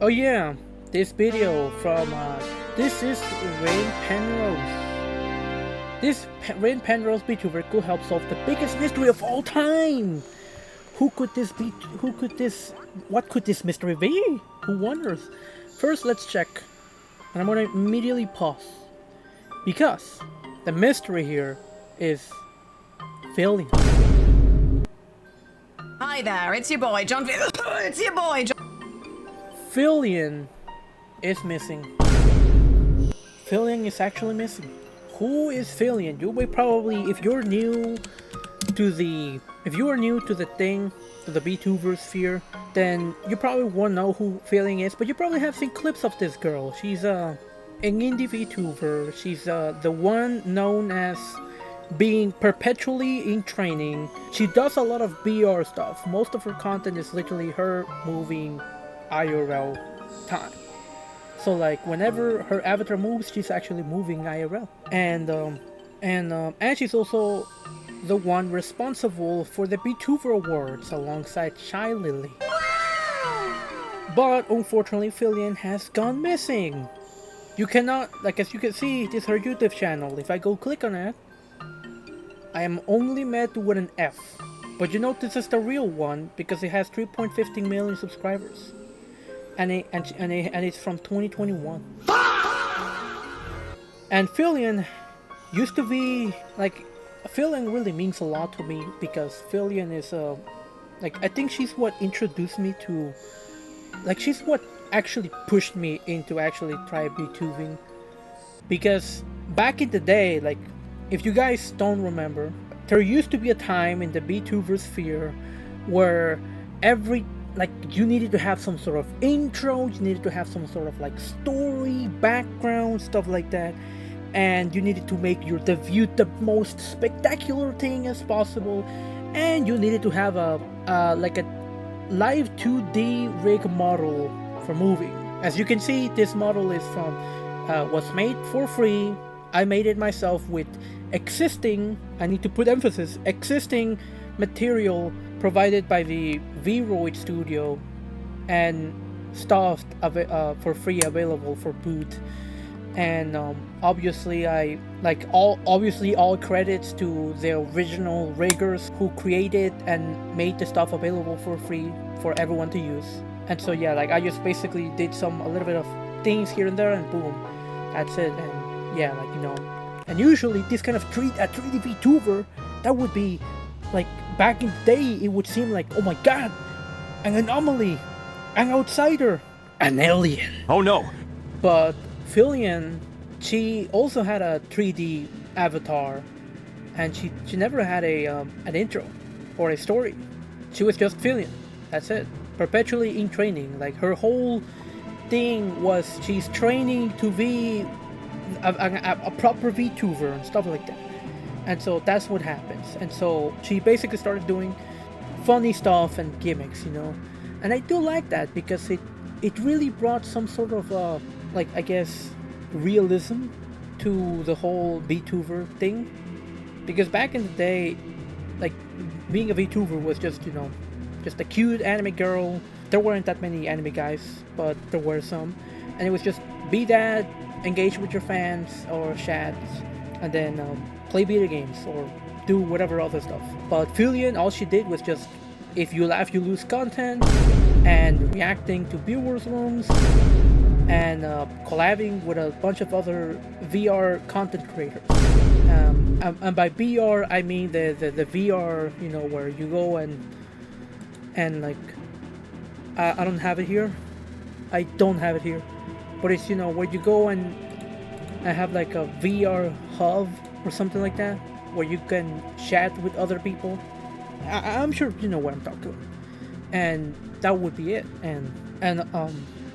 Oh yeah, this video from this is Rin Penrose. Rin Penrose VTuber could help solve the biggest mystery of all time. Who could this be? Who could this? What could this mystery be? Who wonders? First, let's check, and I'm gonna immediately pause because the mystery here is Filian. Hi there, it's your boy, John. It's your boy, John. Filian is missing. Filian is actually missing. Who is Filian? You may probably, if you are new to the thing, to the VTuber sphere, then you probably won't know who Filian is, but you probably have seen clips of this girl. She's an indie VTuber. She's the one known as being perpetually in training. She does a lot of VR stuff. Most of her content is literally her moving IRL time. So like whenever her avatar moves, she's actually moving IRL. And she's also the one responsible for the VTuber Awards alongside Shy Lily. But unfortunately, Filian has gone missing. You cannot, like as you can see, this is her YouTube channel. If I go click on it, I am only met with an F. But you know this is the real one because it has 3.15 million subscribers. And it's from 2021. And Filian used to be like, Filian really means a lot to me because Filian is like, I think she's what introduced me to, like she's what actually pushed me into actually try VTubing. Because back in the day, like if you guys don't remember, there used to be a time in the VTuber sphere where like you needed to have some sort of intro, you needed to have some sort of like story, background, stuff like that, and you needed to make your debut the most spectacular thing as possible, and you needed to have a like a live 2D rig model for moving. As you can see, this model is from was made for free. I made it myself with existing, I need to put emphasis, existing material provided by the V-Roid studio and stuff for free available for boot. And obviously all credits to the original riggers who created and made the stuff available for free for everyone to use. And so yeah, like I just basically did a little bit of things here and there and boom, that's it. And yeah, like you know, and usually this kind of a 3D VTuber, that would be like back in the day, it would seem like, oh my god, an anomaly, an outsider, an alien. Oh no. But Filian, she also had a 3D avatar, and she never had an intro or a story. She was just Filian. That's it. Perpetually in training. Like her whole thing was she's training to be a proper VTuber and stuff like that. And so that's what happens. And so she basically started doing funny stuff and gimmicks, you know. And I do like that because it really brought some sort of like I guess realism to the whole VTuber thing. Because back in the day, like being a VTuber was just, you know, just a cute anime girl. There weren't that many anime guys, but there were some. And it was just be that, engage with your fans or chats, and then play video games or do whatever other stuff. But Filian, all she did was just, if you laugh you lose content, and reacting to viewers' rooms, and collabing with a bunch of other VR content creators. And by VR I mean the VR, you know, where you go and like I don't have it here. I don't have it here. But it's, you know, where you go and have like a VR hub or something like that, where you can chat with other people. I'm sure you know what I'm talking about. And that would be it. And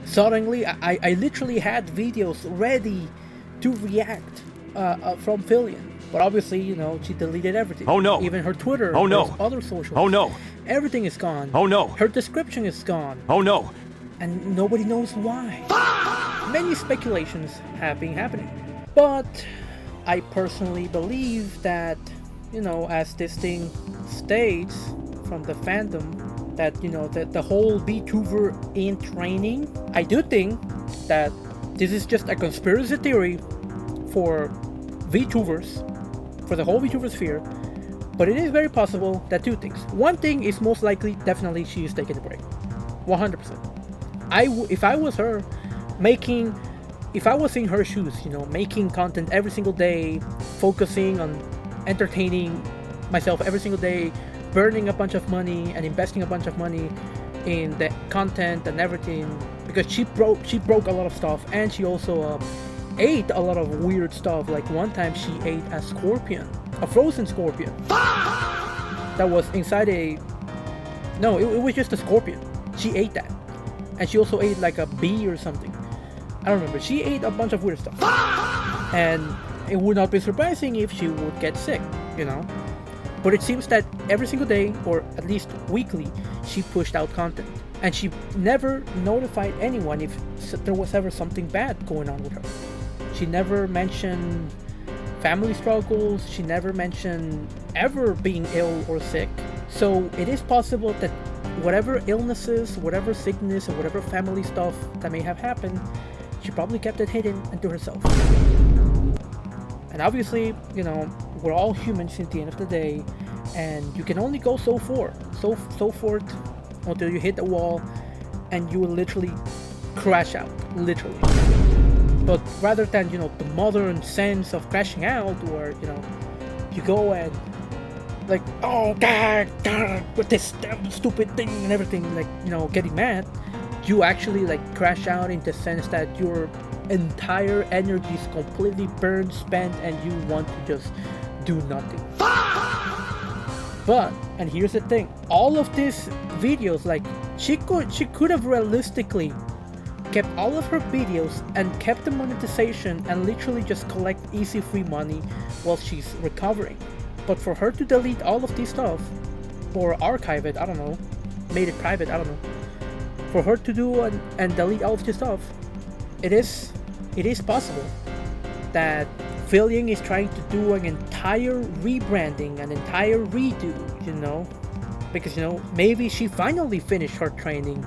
suddenly I literally had videos ready to react from Filian. But obviously, you know, she deleted everything. Oh no. Even her Twitter, oh no. her other socials. Oh no. Everything is gone. Oh no. Her description is gone. Oh no. And nobody knows why. Many speculations have been happening. But I personally believe that, you know, as this thing states from the fandom, that, you know, the whole VTuber in training. I do think that this is just a conspiracy theory for VTubers, for the whole VTuber sphere. But it is very possible that two things. One thing is most likely, definitely, she is taking a break. 100%. If I was her, if I was in her shoes, you know, making content every single day, focusing on entertaining myself every single day, burning a bunch of money and investing a bunch of money in the content and everything, because she broke a lot of stuff, and she also ate a lot of weird stuff. Like one time she ate a scorpion, a frozen scorpion that was inside it was just a scorpion. She ate that, and she also ate like a bee or something. I don't remember. She ate a bunch of weird stuff, and it would not be surprising if she would get sick, you know. But it seems that every single day, or at least weekly, she pushed out content, and she never notified anyone if there was ever something bad going on with her. She never mentioned family struggles. She never mentioned ever being ill or sick. So it is possible that whatever illnesses, whatever sickness, or whatever family stuff that may have happened, she probably kept it hidden and to herself. And obviously, you know, we're all humans at the end of the day, and you can only go so forth until you hit the wall and you will literally crash out, literally. But rather than, you know, the modern sense of crashing out, where, you know, you go and like, oh god, with this damn stupid thing and everything, like, you know, getting mad, you actually like crash out in the sense that your entire energy is completely burned, spent, and you want to just do nothing. But, and here's the thing, all of these videos, like, she could have realistically kept all of her videos and kept the monetization and literally just collect easy free money while she's recovering. But for her to delete all of this stuff, or archive it, I don't know, made it private, I don't know, for her to do and delete all of this stuff, it is possible that Filian is trying to do an entire rebranding, an entire redo, you know, because, you know, maybe she finally finished her training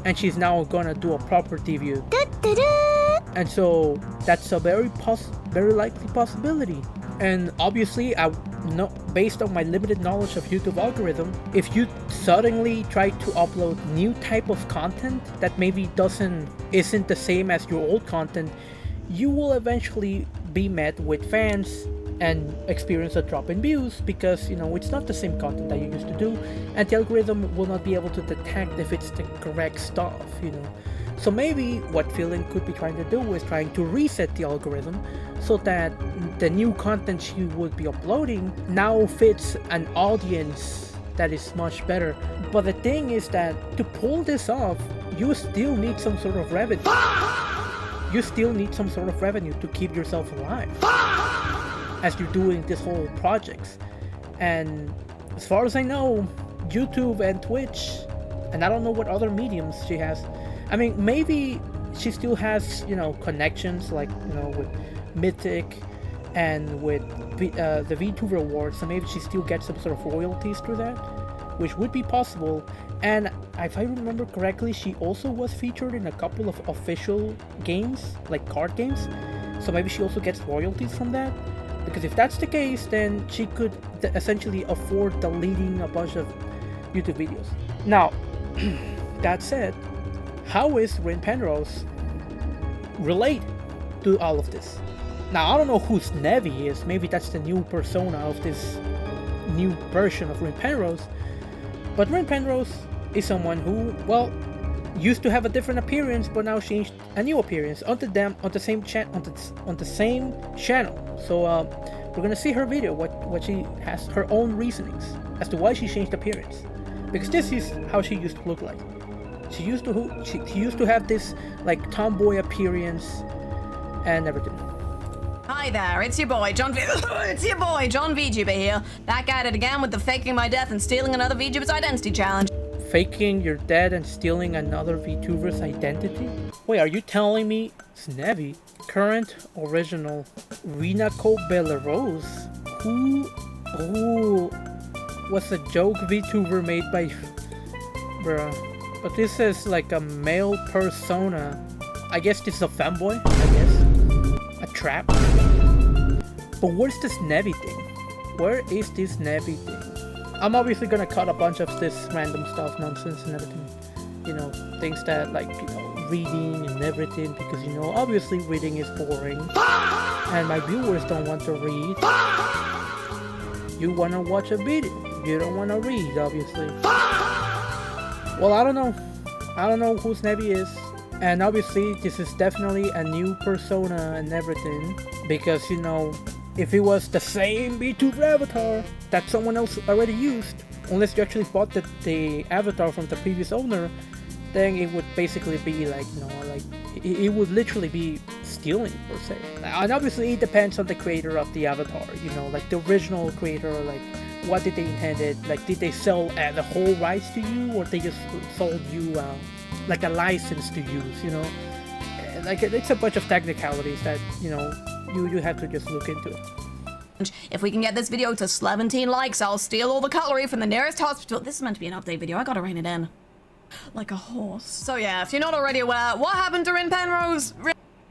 and she's now gonna do a proper debut. And so that's a very likely possibility. And obviously, based on my limited knowledge of YouTube algorithm, if you suddenly try to upload new type of content that maybe isn't the same as your old content, you will eventually be met with fans and experience a drop in views, because, you know, it's not the same content that you used to do, and the algorithm will not be able to detect if it's the correct stuff, you know. So maybe what Filian could be trying to do is trying to reset the algorithm so that the new content she would be uploading now fits an audience that is much better. But the thing is that to pull this off, you still need some sort of revenue. You still need some sort of revenue to keep yourself alive as you're doing this whole projects. And as far as I know, YouTube and Twitch, and I don't know what other mediums she has. I mean, maybe she still has, you know, connections, like, you know, with Mythic and with the VTuber Awards, so maybe she still gets some sort of royalties through that, which would be possible. And if I remember correctly, she also was featured in a couple of official games, like card games, so maybe she also gets royalties from that. Because if that's the case, then she could essentially afford deleting a bunch of YouTube videos. Now, that said, how is Rin Penrose relate to all of this? Now, I don't know who Snevi is. Maybe that's the new persona of this new version of Rin Penrose. But Rin Penrose is someone who, well, used to have a different appearance, but now changed a new appearance on the same channel. So we're gonna see her video, what she has, her own reasonings as to why she changed appearance. Because this is how she used to look like. She used to have this like tomboy appearance and everything. Hi there, it's your boy John VTuber here, back at it again with the faking my death and stealing another VTuber's identity challenge. Faking your death and stealing another VTuber's identity? Wait, are you telling me Snevi, current original Rinako Belarose, who was a joke VTuber made by Bruh. But this is like a male persona. I guess this is a fanboy, I guess. A trap. But where's this Nevi thing? Where is this Nevi thing? I'm obviously gonna cut a bunch of this random stuff, nonsense and everything. You know, things that like, you know, reading and everything, because you know, obviously reading is boring. And my viewers don't want to read. You wanna watch a video. You don't wanna read, obviously. Well, I don't know. I don't know who Nevi is. And obviously, this is definitely a new persona and everything. Because, you know, if it was the same VTuber avatar that someone else already used, unless you actually bought the avatar from the previous owner, then it would basically be like, you know, like, it would literally be stealing, per se. And obviously, it depends on the creator of the avatar, you know, like the original creator, like, what did they intended? Like, did they sell the whole rights to you, or they just sold you like a license to use, you know? Like, it's a bunch of technicalities that, you know, you have to just look into it. If we can get this video to 17 likes, I'll steal all the cutlery from the nearest hospital. This is meant to be an update video. I gotta rein it in. Like a horse. So yeah, if you're not already aware, what happened to Rin Penrose?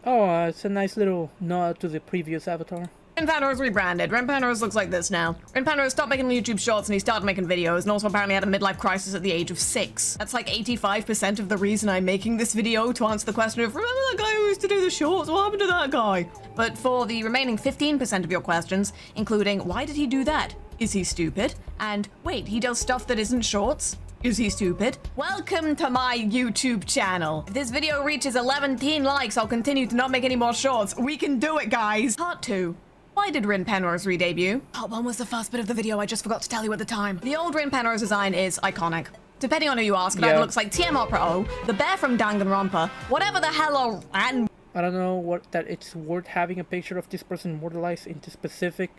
Oh, it's a nice little nod to the previous avatar. Rin Penrose rebranded. Rin Penrose looks like this now. Rin Penrose stopped making YouTube shorts and he started making videos, and also apparently had a midlife crisis at the age of 6. That's like 85% of the reason I'm making this video, to answer the question of, remember that guy who used to do the shorts? What happened to that guy? But for the remaining 15% of your questions, including why did he do that? Is he stupid? And wait, he does stuff that isn't shorts? Is he stupid? Welcome to my YouTube channel. If this video reaches 11 likes, I'll continue to not make any more shorts. We can do it, guys. Part 2. Why did Rin Penrose re-debut? Part 1 was the first bit of the video, I just forgot to tell you at the time. The old Rin Penrose design is iconic. Depending on who you ask, it either looks like TM Opera O, the bear from Danganronpa, whatever the hell or and I don't know that it's worth having a picture of this person immortalized into specific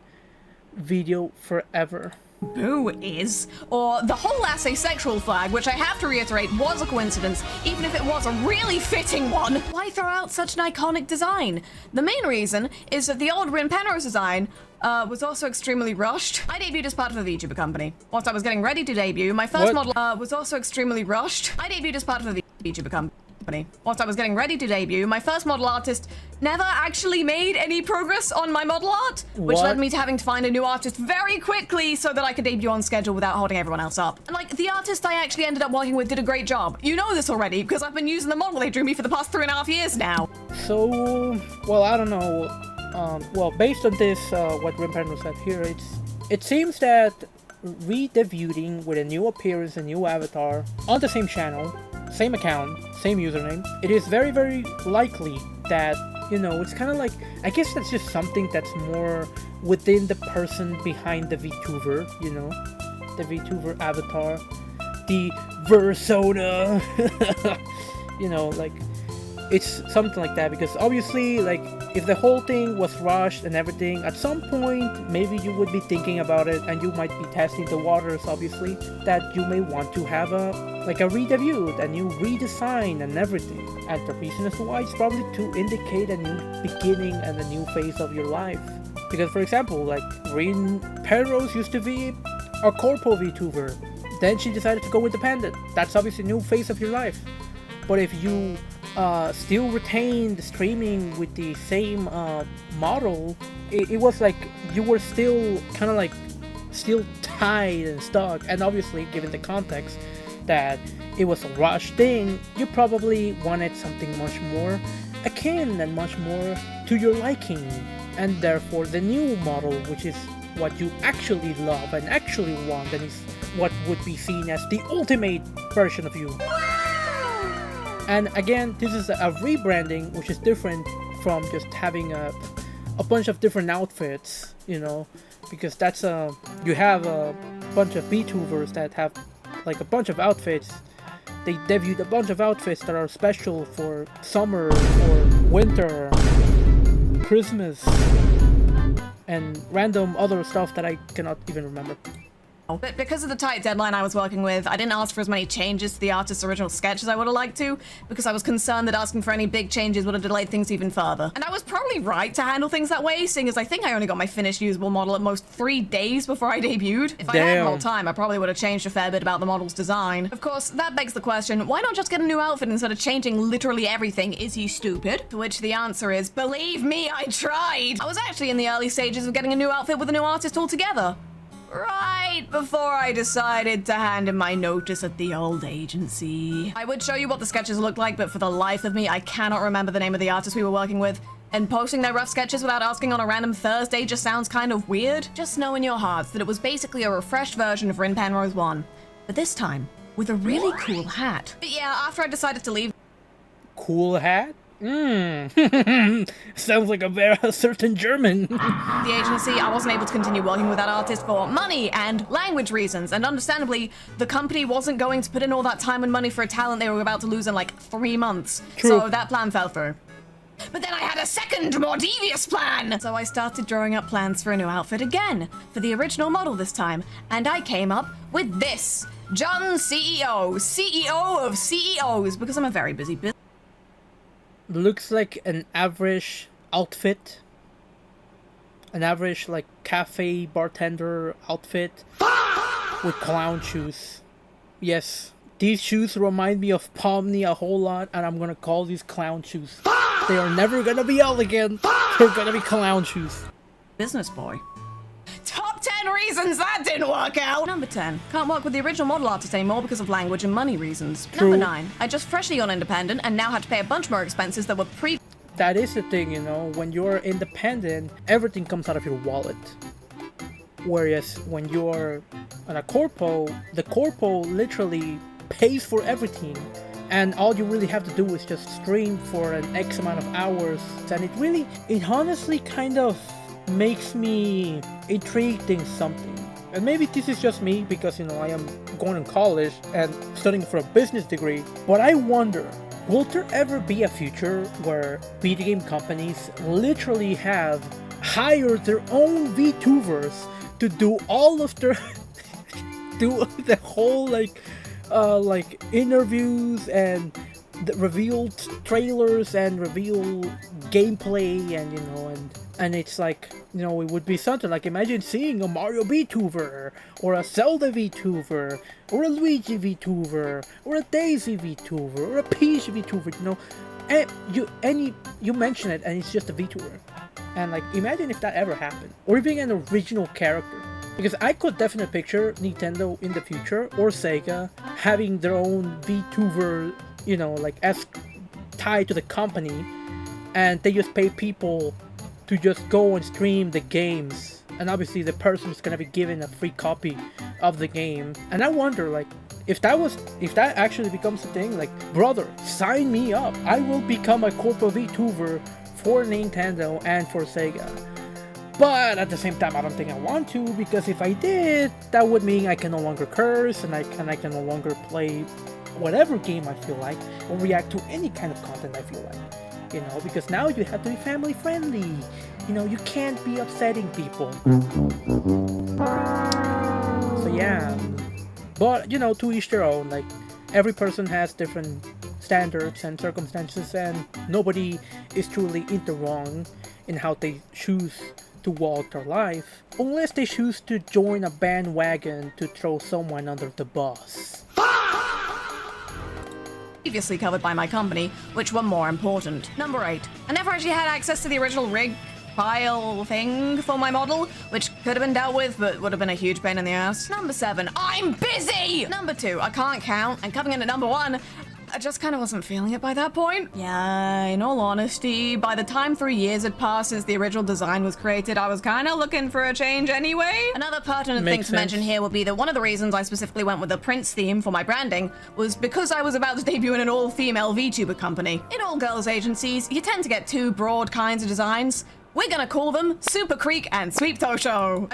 video forever. Boo is, or the whole asexual flag, which I have to reiterate was a coincidence, even if it was a really fitting one. Why throw out such an iconic design? The main reason is that the old Rin Penrose design was also extremely rushed. I debuted as part of a VTuber company. Whilst I was getting ready to debut, my first model was also extremely rushed. I debuted as part of a VTuber company. Whilst I was getting ready to debut, my first model artist never actually made any progress on my model art, which led me to having to find a new artist very quickly so that I could debut on schedule without holding everyone else up. And like, the artist I actually ended up working with did a great job. You know this already, because I've been using the model they drew me for the past 3.5 years now. So, well, I don't know. Well, based on this, what Rin Penrose said here, it seems that re-debuting with a new appearance, a new avatar, on the same channel, same account, same username, it is very, very likely that, you know, it's kind of like, I guess that's just something that's more within the person behind the VTuber, you know, the VTuber avatar, the Versona, you know, like, it's something like that, because obviously, like, if the whole thing was rushed and everything, at some point, maybe you would be thinking about it, and you might be testing the waters, obviously, that you may want to have a re-debut, a new redesign and everything. And the reason as to why is probably to indicate a new beginning and a new phase of your life. Because, for example, like, Rin Penrose used to be a corpo VTuber. Then she decided to go independent. That's obviously a new phase of your life. But if you still retain the streaming with the same model, it was like you were still kind of like still tied and stuck. And obviously, given the context that it was a rush thing, you probably wanted something much more akin and much more to your liking. And therefore, the new model, which is what you actually love and actually want, and is what would be seen as the ultimate version of you. And again, this is a rebranding, which is different from just having a bunch of different outfits, you know, because that's you have a bunch of VTubers that have like a bunch of outfits. They debuted a bunch of outfits that are special for summer or winter, Christmas, and random other stuff that I cannot even remember. But because of the tight deadline I was working with, I didn't ask for as many changes to the artist's original sketch as I would have liked to, because I was concerned that asking for any big changes would have delayed things even further. And I was probably right to handle things that way, seeing as I think I only got my finished usable model at most 3 days before I debuted. If I had the whole time, I probably would have changed a fair bit about the model's design. Of course, that begs the question, why not just get a new outfit instead of changing literally everything? Is he stupid? To which the answer is, believe me, I tried! I was actually in the early stages of getting a new outfit with a new artist altogether. Right before I decided to hand in my notice at the old agency. I would show you what the sketches looked like, but for the life of me, I cannot remember the name of the artist we were working with. And posting their rough sketches without asking on a random Thursday just sounds kind of weird. Just know in your hearts that it was basically a refreshed version of Rin Penrose 1. But this time, with a really cool hat. But yeah, after I decided to leave... Cool hat? Sounds like a certain German. The agency, I wasn't able to continue working with that artist for money and language reasons, and understandably, the company wasn't going to put in all that time and money for a talent they were about to lose in like 3 months. True. So that plan fell through. But then I had a second, more devious plan! So I started drawing up plans for a new outfit again, for the original model this time, and I came up with this. John CEO, CEO of CEOs, because I'm a very busy business. Looks like an average outfit. An average, like, cafe bartender outfit. With clown shoes. Yes, these shoes remind me of Pomni a whole lot, and I'm gonna call these clown shoes. They are never gonna be elegant. They're gonna be clown shoes. Business boy. Top 10 reasons that didn't work out! Number 10. Can't work with the original model artist anymore because of language and money reasons. True. Number 9. I just freshly gone independent and now had to pay a bunch more expenses that were That is the thing, you know, when you're independent, everything comes out of your wallet. Whereas when you're on a corpo, the corpo literally pays for everything. And all you really have to do is just stream for an X amount of hours. And it honestly kind of makes me intrigued in something. And maybe this is just me because, you know, I am going to college and studying for a business degree. But I wonder, will there ever be a future where video game companies literally have hired their own VTubers to do all of their do the whole like interviews and the revealed trailers and reveal gameplay, and you know, and it's like, you know, it would be something like, imagine seeing a Mario VTuber or a Zelda VTuber or a Luigi VTuber or a Daisy VTuber or a Peach VTuber, you know, and you mention it and it's just a VTuber. And like, imagine if that ever happened, or even an original character. Because I could definitely picture Nintendo in the future, or Sega, having their own VTuber, you know, like as tied to the company, and they just pay people to just go and stream the games. And obviously the person is gonna be given a free copy of the game. And I wonder, like, if that actually becomes a thing, like, brother, sign me up. I will become a corporate VTuber for Nintendo and for Sega. But at the same time, I don't think I want to, because if I did, that would mean I can no longer curse, and I can no longer play whatever game I feel like, or react to any kind of content I feel like. You know, because now you have to be family friendly. You know, you can't be upsetting people. So yeah. But, you know, to each their own. Like, every person has different standards and circumstances, and nobody is truly in the wrong in how they choose to walk their life, unless they choose to join a bandwagon to throw someone under the bus. Previously covered by my company, which were more important. Number 8. I never actually had access to the original rig file thing for my model, which could have been dealt with, but would have been a huge pain in the ass. Number 7. I'm busy! Number 2. I can't count, and coming in at number 1, I just kind of wasn't feeling it by that point. Yeah, in all honesty, by the time 3 years had passed since the original design was created, I was kind of looking for a change anyway. Another pertinent thing to mention here would be that one of the reasons I specifically went with the Prince theme for my branding was because I was about to debut in an all-female VTuber company. In all-girls agencies, you tend to get 2 broad kinds of designs. We're gonna call them Super Creek and Sweep Toe Show.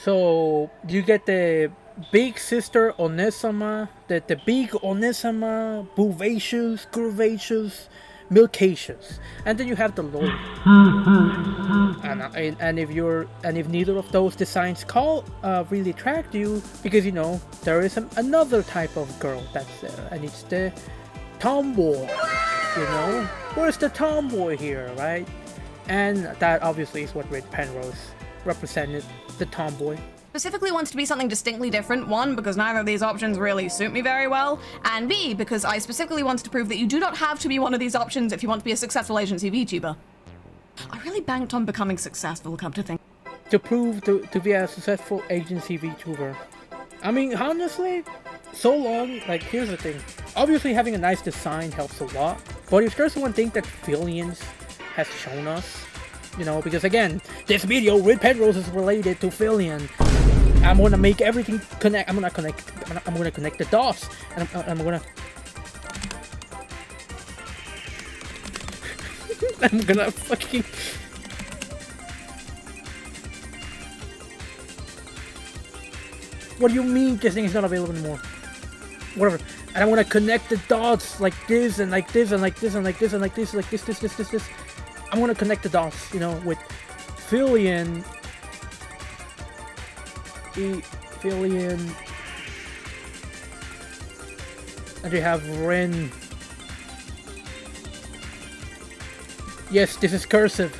So, you get the big sister Onesama, the big Onesama, bovacious, curvaceous, Milkacious, and then you have the lawyer. And if neither of those designs really attract you, because you know there is another type of girl that's there, and it's the tomboy. You know, where's the tomboy here, right? And that obviously is what Rin Penrose represented, the tomboy. Specifically wants to be something distinctly different. One, because neither of these options really suit me very well, and B, because I specifically wanted to prove that you do not have to be one of these options if you want to be a successful agency VTuber. I really banked on becoming successful, come to think. To prove to be a successful agency VTuber. I mean, honestly, so long, like, here's the thing. Obviously having a nice design helps a lot, but if there's one thing that Filian has shown us, you know, because again, this video, Rin Penrose is related to Filian. I'm gonna make everything connect. I'm gonna connect the dots, and I'm gonna I'm gonna fucking What do you mean this thing is not available anymore? Whatever. And I want to connect the dots like this and like this and like this and like this and like this, like this. I want to connect the dots, you know, with Filian. Filian. And you have Rin. Yes, this is cursive.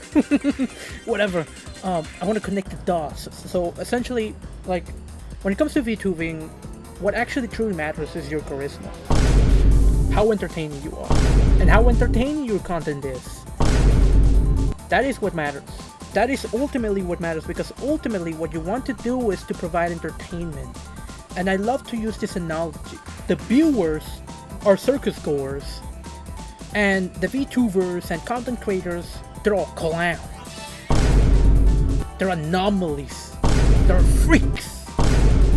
Whatever. I want to connect the dots. So essentially, like, when it comes to VTubing, what actually truly matters is your charisma. How entertaining you are. And how entertaining your content is. That is what matters. That is ultimately what matters, because ultimately what you want to do is to provide entertainment. And I love to use this analogy. The viewers are circus goers, and the VTubers and content creators, they're all clowns. They're anomalies. They're freaks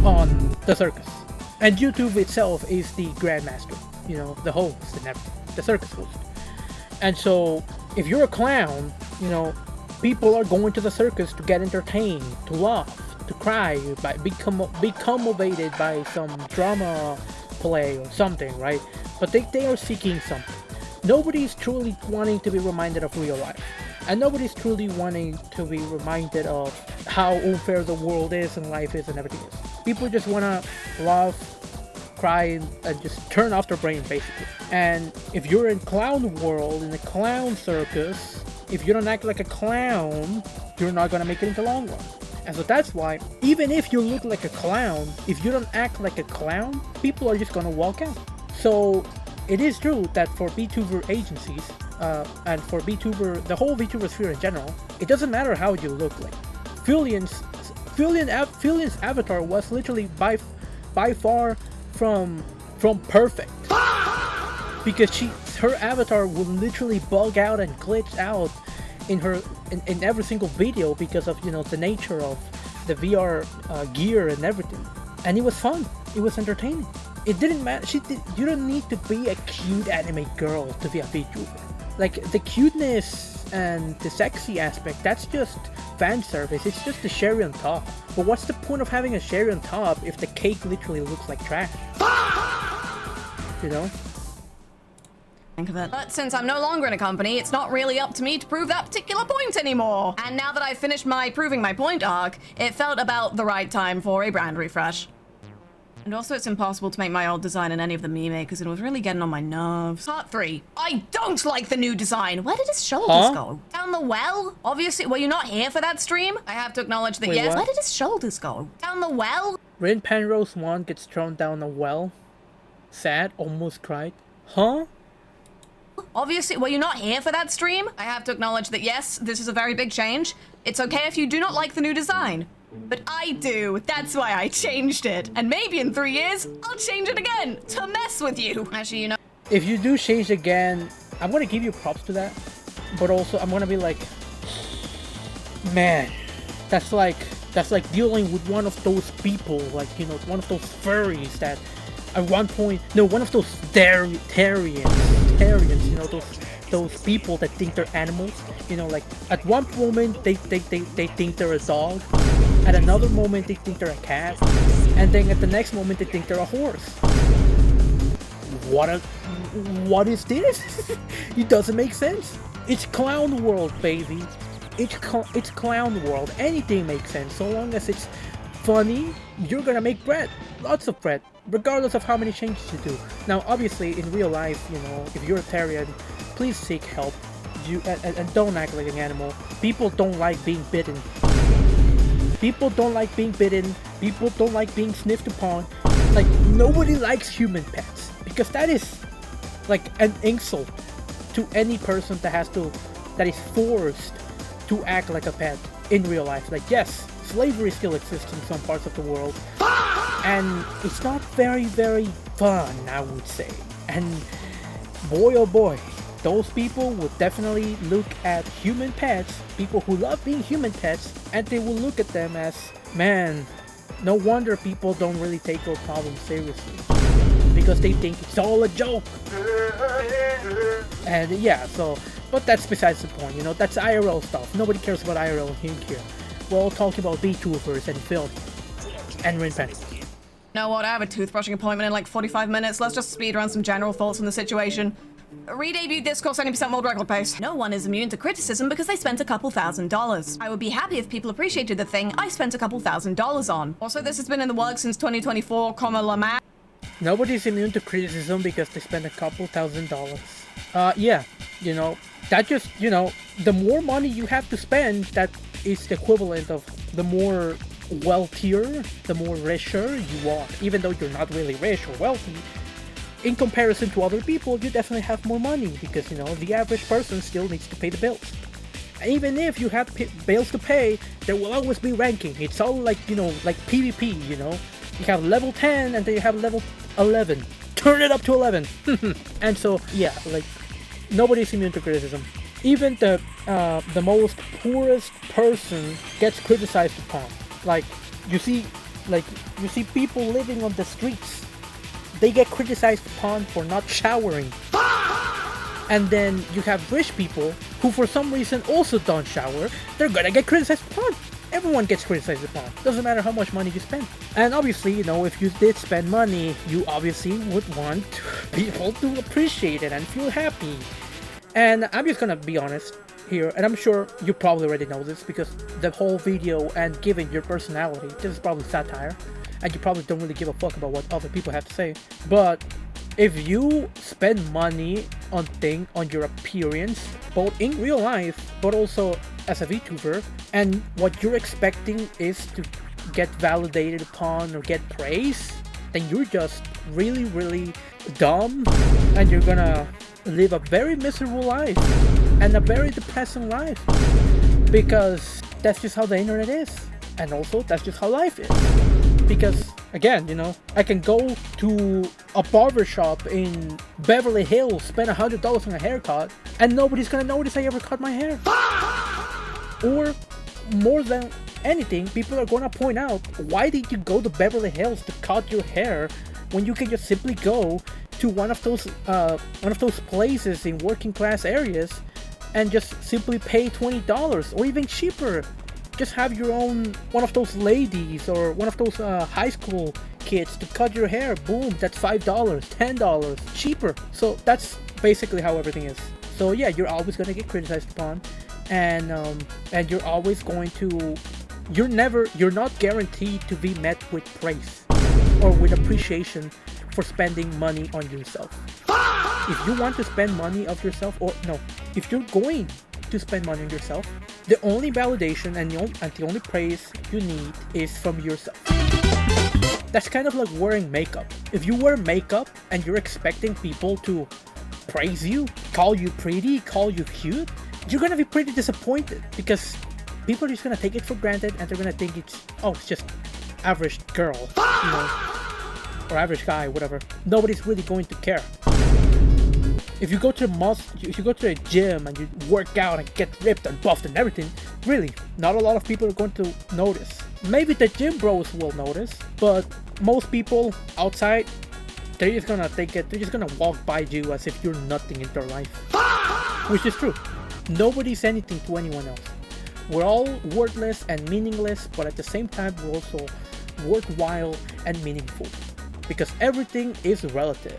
on the circus. And YouTube itself is the grandmaster, you know, the host and everything, the circus host. And so, if you're a clown, you know, people are going to the circus to get entertained, to laugh, to cry, become motivated by some drama play or something, right? But they are seeking something. Nobody's truly wanting to be reminded of real life. And nobody's truly wanting to be reminded of how unfair the world is and life is and everything is. People just want to laugh, cry, and just turn off their brain, basically. And if you're in clown world, in the clown circus, if you don't act like a clown, you're not gonna make it in the long run. And so that's why, even if you look like a clown, if you don't act like a clown, people are just gonna walk out. So it is true that for VTuber agencies, and for VTuber, the whole VTuber sphere in general, it doesn't matter how you look like. Filian's avatar was literally by far from perfect, because her avatar would literally bug out and glitch out in every single video because of, you know, the nature of the VR gear and everything. And it was fun. It was entertaining. It didn't matter. You don't need to be a cute anime girl to be a VTuber. Like, the cuteness and the sexy aspect, that's just fan service. It's just the cherry on top. But what's the point of having a cherry on top if the cake literally looks like trash? You know? Think of it. But since I'm no longer in a company, it's not really up to me to prove that particular point anymore. And now that I've finished my proving my point arc, it felt about the right time for a brand refresh. And also, it's impossible to make my old design in any of the meme because it was really getting on my nerves. Part 3. I don't like the new design. Where did his shoulders go? Down the well? Obviously, were you not here for that stream? I have to acknowledge that, yes. What? Where did his shoulders go? Down the well? Rin Penrose 1 gets thrown down a well. Sad, almost cried. Huh? Obviously, were you not here for that stream? I have to acknowledge that, yes, this is a very big change. It's okay if you do not like the new design. But I do. That's why I changed it. And maybe in 3 years, I'll change it again to mess with you. Actually, you know. If you do change again, I'm gonna give you props to that. But also, I'm gonna be like, man, that's like dealing with one of those people, like, you know, one of those furries that at one point, no, one of those Tarians, you know, those people that think they're animals, you know, like at one moment they think they're a dog, at another moment they think they're a cat, and then at the next moment they think they're a horse. what is this? It doesn't make sense. It's clown world, baby. It's clown world. Anything makes sense. So long as it's funny, you're gonna make bread. Lots of bread. Regardless of how many changes you do. Now, obviously, in real life, you know, if you're a Therian, please seek help. And don't act like an animal. People don't like being bitten. People don't like being bitten. People don't like being sniffed upon. Like, nobody likes human pets. Because that is, like, an insult to any person that is forced to act like a pet in real life. Like, yes, slavery still exists in some parts of the world. And it's not very, very fun, I would say. And boy, oh boy, those people would definitely look at human pets, people who love being human pets, and they will look at them as, man, no wonder people don't really take your problem seriously. Because they think it's all a joke. And yeah, so, but that's besides the point, you know, that's IRL stuff. Nobody cares about IRL here. We're all talking about VTubers and film. And Rin Penrose. You know what, I have a toothbrushing appointment in like 45 minutes. Let's just speed around some general thoughts on the situation. Re-debut Discourse 70% more record pace. No one is immune to criticism because they spent a couple $1,000s. I would be happy if people appreciated the thing I spent a couple $1,000s on. Also, this has been in the works since 2024, Lama. Nobody's immune to criticism because they spent a couple $1,000s. Yeah, you know, that just, you know, the more money you have to spend, that is the equivalent of the more wealthier, the more richer you are. Even though you're not really rich or wealthy, in comparison to other people, you definitely have more money because, you know, the average person still needs to pay the bills. And even if you have bills to pay, there will always be ranking. It's all like, you know, like PvP, you know. You have level 10 and then you have level 11. Turn it up to 11. And so, yeah, like, nobody's immune to criticism. Even the most poorest person gets criticized upon. Like, you see people living on the streets. They get criticized upon for not showering. And then you have rich people who for some reason also don't shower. They're gonna get criticized upon. Everyone gets criticized upon. Doesn't matter how much money you spend. And obviously, you know, if you did spend money, you obviously would want people to appreciate it and feel happy. And I'm just gonna be honest here, and I'm sure you probably already know this because the whole video and given your personality, this is probably satire, and you probably don't really give a fuck about what other people have to say. But if you spend money on your appearance, both in real life, but also as a VTuber, and what you're expecting is to get validated upon or get praise, then you're just really, really dumb, and you're gonna live a very miserable life and a very depressing life because that's just how the internet is, and also that's just how life is. Because again, you know, I can go to a barbershop in Beverly Hills, spend $100 on a haircut, and nobody's gonna notice I ever cut my hair. Or more than anything, people are gonna point out, why did you go to Beverly Hills to cut your hair when you can just simply go to one of those places in working class areas and just simply pay $20 or even cheaper? Just have your own, one of those ladies or one of those high school kids to cut your hair. Boom, that's $5, $10 cheaper. So that's basically how everything is. So yeah, you're always gonna get criticized upon, and you're always going to, you're not guaranteed to be met with praise or with appreciation for spending money on yourself. If you want to spend money of yourself, or no, if you're going to spend money on yourself, the only validation and the only praise you need is from yourself. That's kind of like wearing makeup. If you wear makeup and you're expecting people to praise you, call you pretty, call you cute, you're gonna be pretty disappointed because people are just gonna take it for granted and they're gonna think it's just average girl, you know, or average guy, whatever. Nobody's really going to care. If you go to the gym and you work out and get ripped and buffed and everything, really, not a lot of people are going to notice. Maybe the gym bros will notice, but most people outside, they're just gonna take it, they're just gonna walk by you as if you're nothing in their life. Which is true. Nobody's anything to anyone else. We're all worthless and meaningless, but at the same time, we're also worthwhile and meaningful. Because everything is relative.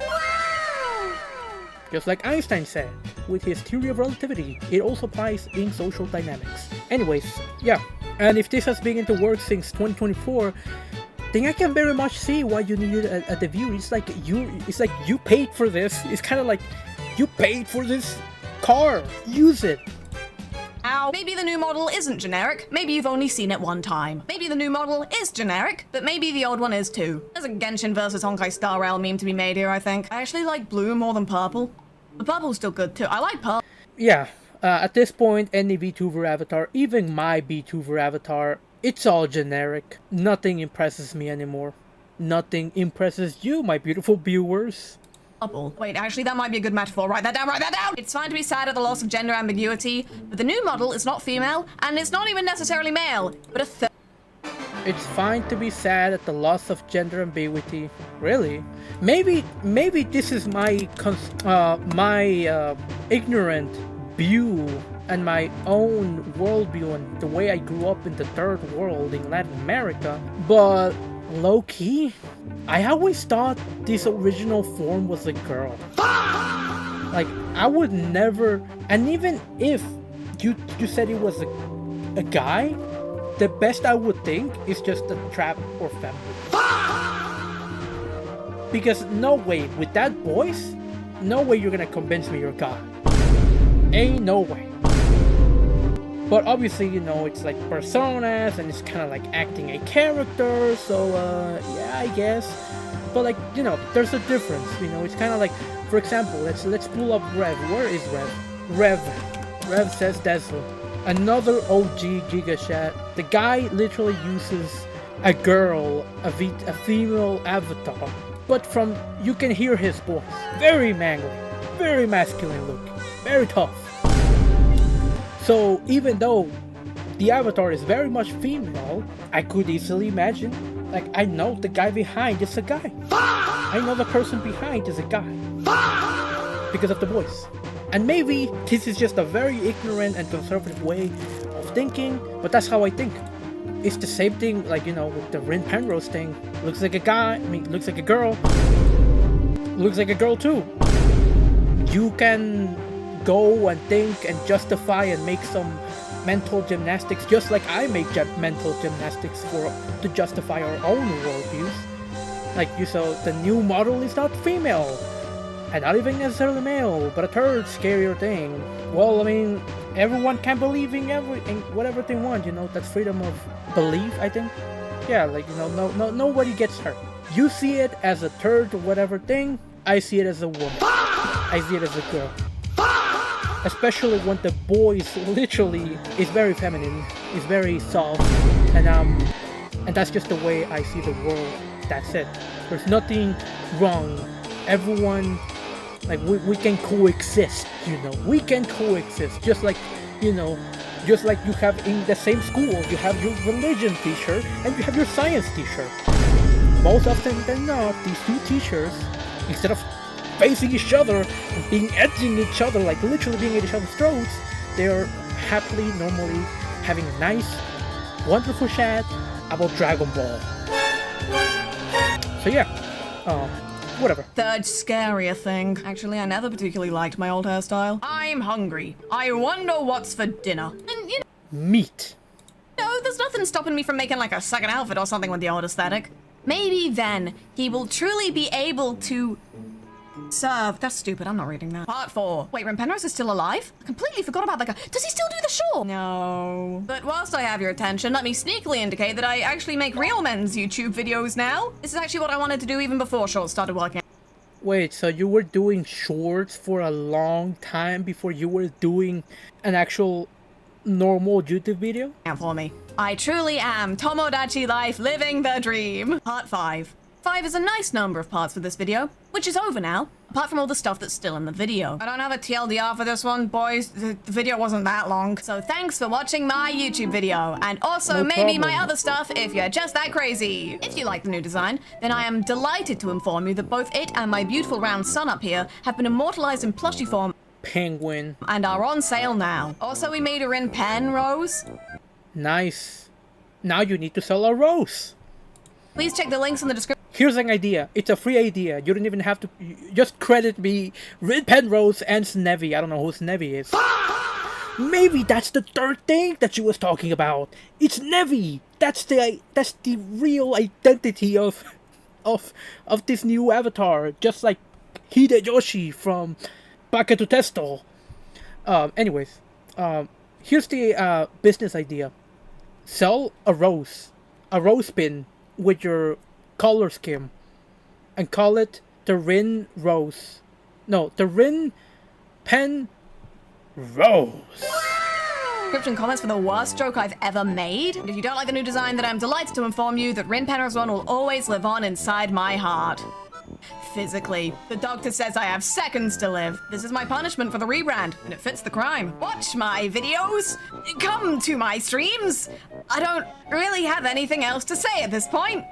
Just like Einstein said, with his theory of relativity, it also applies in social dynamics. Anyways, yeah, and if this has been into work since 2024, then I can very much see why you needed a review. It's like you paid for this. It's kind of like you paid for this car. Use it. Ow. Maybe the new model isn't generic. Maybe you've only seen it one time. Maybe the new model is generic, but maybe the old one is too. There's a Genshin versus Honkai Star Rail meme to be made here, I think. I actually like blue more than purple. The purple's still good too. I like purple. Yeah, at this point, any VTuber avatar, even my VTuber avatar, it's all generic. Nothing impresses me anymore. Nothing impresses you, my beautiful viewers. Wait, actually, that might be a good metaphor. Write that down, write that down! It's fine to be sad at the loss of gender ambiguity, but the new model is not female, and it's not even necessarily male, but a third. It's fine to be sad at the loss of gender ambiguity. Really? Maybe this is my ignorant view and my own worldview and the way I grew up in the third world in Latin America, but low-key, I always thought this original form was a girl. Like, I would never, and even if you said it was a guy, the best I would think is just a trap or family. Because no way, with that voice, no way you're gonna convince me you're God. Ain't no way. But obviously, you know, it's like personas and it's kind of like acting a character, so yeah, I guess. But like, you know, there's a difference, you know, it's kind of like, for example, let's pull up Rev. Where is Rev? Rev says Desla. Another OG Giga Chat. The guy literally uses a girl, a female avatar, but from, you can hear his voice. Very manly, very masculine look, very tough. So even though the avatar is very much female, I could easily imagine, like, I know the guy behind is a guy. I know the person behind is a guy. Because of the voice. And maybe this is just a very ignorant and conservative way of thinking, but that's how I think. It's the same thing, like, you know, with the Rin Penrose thing. Looks like a guy, I mean, looks like a girl. Looks like a girl too. You can go and think and justify and make some mental gymnastics, just like I make mental gymnastics to justify our own worldviews. Like, you saw, the new model is not female, and not even necessarily male, but a third scarier thing. Well, I mean, everyone can believe in whatever they want, you know, that's freedom of belief, I think. Yeah, like, you know, nobody gets hurt. You see it as a third whatever thing, I see it as a woman. I see it as a girl. Especially when the voice literally is very feminine, is very soft, and that's just the way I see the world. That's it. There's nothing wrong. Everyone, like, we can coexist, you know. We can coexist, just like, you know, just like you have in the same school. You have your religion teacher and you have your science teacher. Most often than not, these two teachers, instead of facing each other and being edging each other, like literally being at each other's throats, they're happily, normally having a nice, wonderful chat about Dragon Ball. So yeah, whatever. Third scarier thing. Actually, I never particularly liked my old hairstyle. I'm hungry. I wonder what's for dinner. And, you know, meat. No, there's nothing stopping me from making like a second outfit or something with the old aesthetic. Maybe then he will truly be able to serve. That's stupid. I'm not reading that. Part 4. Wait, Rin Penrose is still alive? I completely forgot about that guy. Does he still do the show? No. But whilst I have your attention, let me sneakily indicate that I actually make real men's YouTube videos now. This is actually what I wanted to do even before shorts started working. Wait, so you were doing shorts for a long time before you were doing an actual normal YouTube video? And for me. I truly am Tomodachi Life living the dream. Part 5. 5 is a nice number of parts for this video, which is over now, apart from all the stuff that's still in the video. I don't have a TLDR for this one, boys. The video wasn't that long. So thanks for watching my YouTube video, and also maybe my other stuff if you're just that crazy. If you like the new design, then I am delighted to inform you that both it and my beautiful round sun up here have been immortalized in plushie form. Penguin. And are on sale now. Also, we made a Rin Penrose. Nice. Now you need to sell a rose. Please check the links in the description. here's an idea. It's a free idea. You don't even have to. Just credit me, Rin Penrose and Snevi. I don't know who Snevi is. Maybe that's the third thing that she was talking about. It's Nevi. That's the real identity of this new avatar. Just like Hideyoshi from Baketo Testo. Anyways, here's the business idea. Sell a rose pin with your color scheme, and call it the Rin Rose. No, the Rin Penrose. Description comments for the worst joke I've ever made. And if you don't like the new design, then I'm delighted to inform you that Rin Penrose 1 will always live on inside my heart. Physically. The doctor says I have seconds to live. This is my punishment for the rebrand, and it fits the crime. Watch my videos. Come to my streams. I don't really have anything else to say at this point.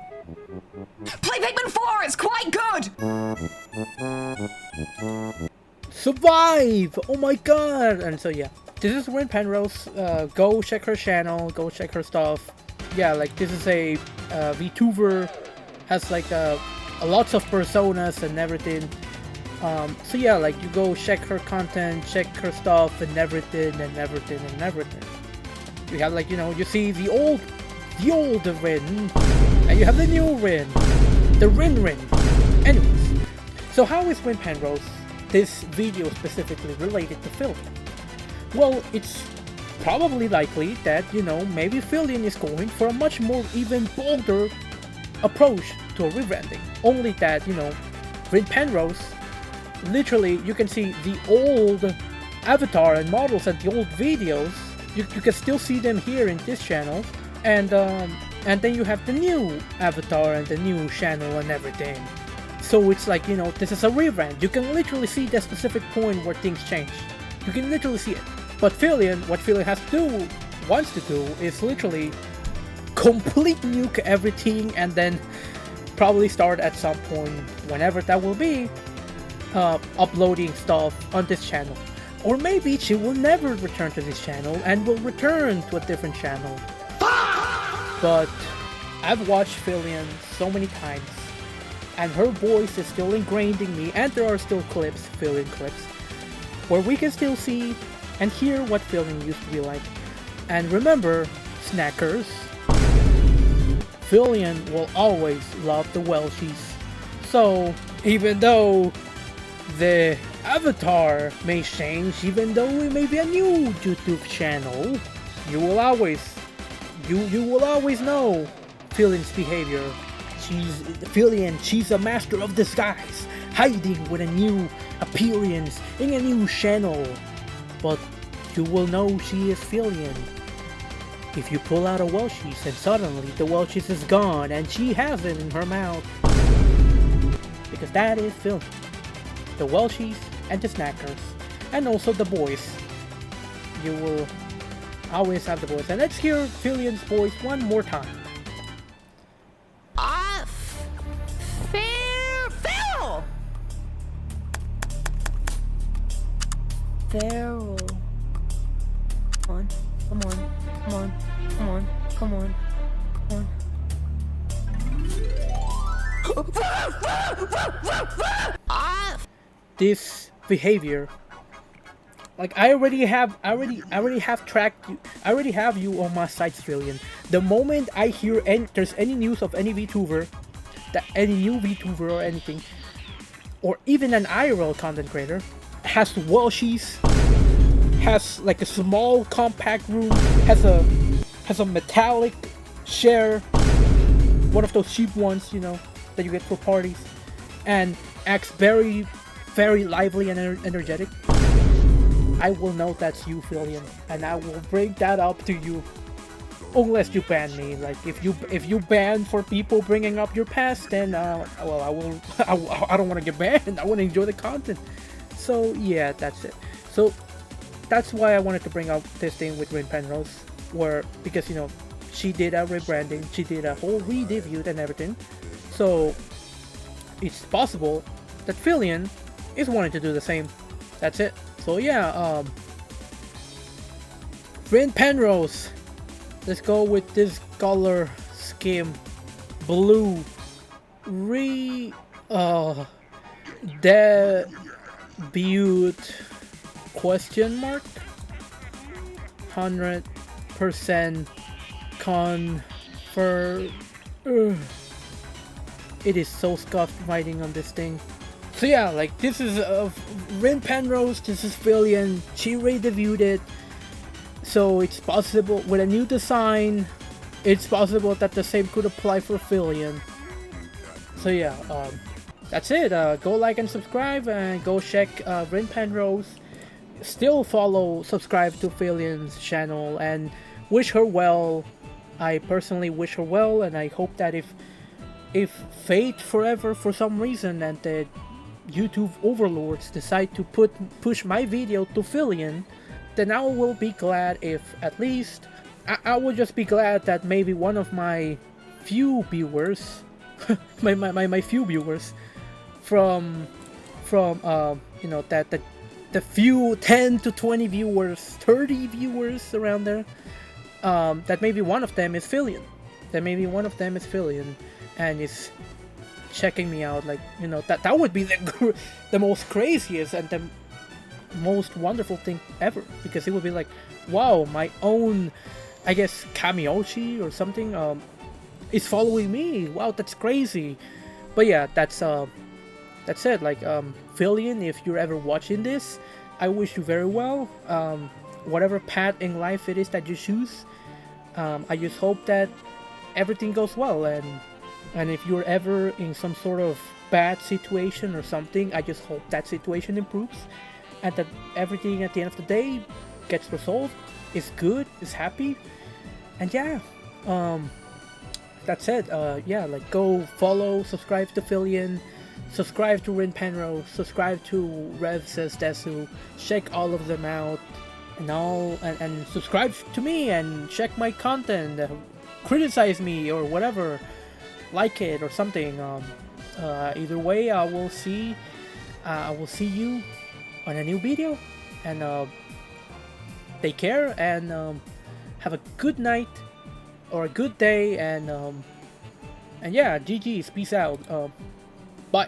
Play Pikmin 4, it's quite good! Survive! Oh my god! And so yeah, this is Rin Penrose. Go check her channel, go check her stuff. Yeah, like this is a VTuber, has like lots of personas and everything. So yeah, like you go check her content, check her stuff and everything. You have like, you know, you see the old Rin, and you have the new Rin, the Rin. Anyways, so how is Rin Penrose, this video specifically, related to Filian? Well, it's probably likely that, you know, maybe Filian is going for a much more even bolder approach to a rebranding. Only that, you know, Rin Penrose, literally, you can see the old avatar and models and the old videos. You can still see them here in this channel, and then you have the new avatar and the new channel and everything. So it's like, you know, this is a rebrand. You can literally see the specific point where things change. You can literally see it. But Filian, what Filian wants to do, is literally complete nuke everything, and then probably start at some point, whenever that will be, uploading stuff on this channel. Or maybe she will never return to this channel and will return to a different channel. But I've watched Filian so many times, and her voice is still ingrained in me, and there are still clips, Filian clips, where we can still see and hear what Filian used to be like. And remember, snackers, Filian will always love the Welshies. So, even though the avatar may change, even though it may be a new YouTube channel, you will always know Filian's behavior. She's a master of disguise, hiding with a new appearance in a new channel. But you will know she is Filian if you pull out a Welshies and suddenly the Welshies is gone and she has it in her mouth. Because that is Filian. The Welshies and the snackers, and also the boys. You will always have the voice. And let's hear Filian's voice one more time. Feral. Come on. This behavior, like I already have tracked you. I already have you on my sites, Filian. The moment I hear there's any news of any VTuber, any new VTuber or anything, or even an IRL content creator, has Welshies, has like a small compact room, has a metallic chair, one of those cheap ones, you know, that you get for parties, and acts very, very lively and energetic, I will know that's you, Filian, and I will bring that up to you. Unless you ban me. Like if you ban for people bringing up your past, then well, I don't want to get banned. I want to enjoy the content. So yeah, that's it. So that's why I wanted to bring up this thing with Rin Penrose, because you know, she did a rebranding, she did a whole re-debut and everything. So it's possible that Filian is wanting to do the same. That's it. So yeah, Rin Penrose. Let's go with this color scheme, blue. re debut question mark 100% confirm. It is so scuffed writing on this thing. So yeah, like this is Rin Penrose, this is Filian. She re-debuted it, so it's possible with a new design. It's possible that the same could apply for Filian. So yeah, that's it. Go like and subscribe, and go check Rin Penrose. Still subscribe to Filian's channel, and wish her well. I personally wish her well, and I hope that if fate forever for some reason and the YouTube overlords decide to push my video to Filian, then I will be glad if at least I will just be glad that maybe one of my few viewers my few viewers from you know, that the few 10 to 20 viewers, 30 viewers around there, that maybe one of them is Filian. And is checking me out, like, you know, that would be the most craziest and the most wonderful thing ever, because it would be like, wow, my own, I guess, Kamiochi or something is following me. Wow, that's crazy. But yeah, that's it. Like, Filian, if you're ever watching this, I wish you very well. Whatever path in life it is that you choose, I just hope that everything goes well, and if you're ever in some sort of bad situation or something, I just hope that situation improves, and that everything at the end of the day gets resolved, is good, is happy. And yeah, that's it. Yeah, like, go follow, subscribe to Filian, subscribe to Rin Penrose, subscribe to Rev Says Desu, check all of them out, and subscribe to me and check my content, criticize me or whatever, like it or something. Either way, I will see you on a new video, and take care, and have a good night or a good day, and yeah, GG's, peace out, bye.